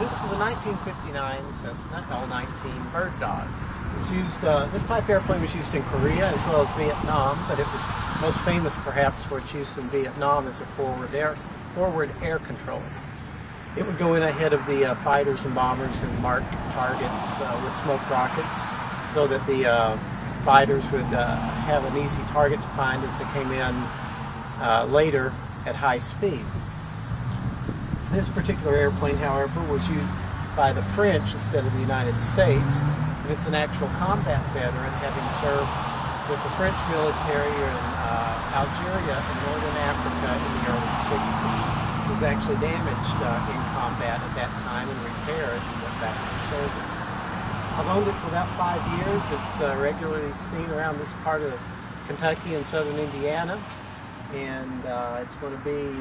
This is a 1959 Cessna L-19 Bird Dog. It was used, this type airplane was used in Korea as well as Vietnam, but it was most famous perhaps for its use in Vietnam as a forward air control. It would go in ahead of the fighters and bombers and mark targets with smoke rockets so that the fighters would have an easy target to find as they came in later at high speed. This particular airplane, however, was used by the French instead of the United States, and it's an actual combat veteran, having served with the French military in Algeria and Northern Africa in the early 60s. It was actually damaged in combat at that time and repaired and went back into service. I've owned it for about 5 years. It's regularly seen around this part of Kentucky and southern Indiana, and it's going to be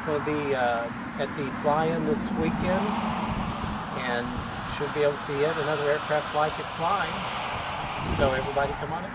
at the fly-in this weekend, and should be able to see it, another aircraft like it flying. So everybody come on in.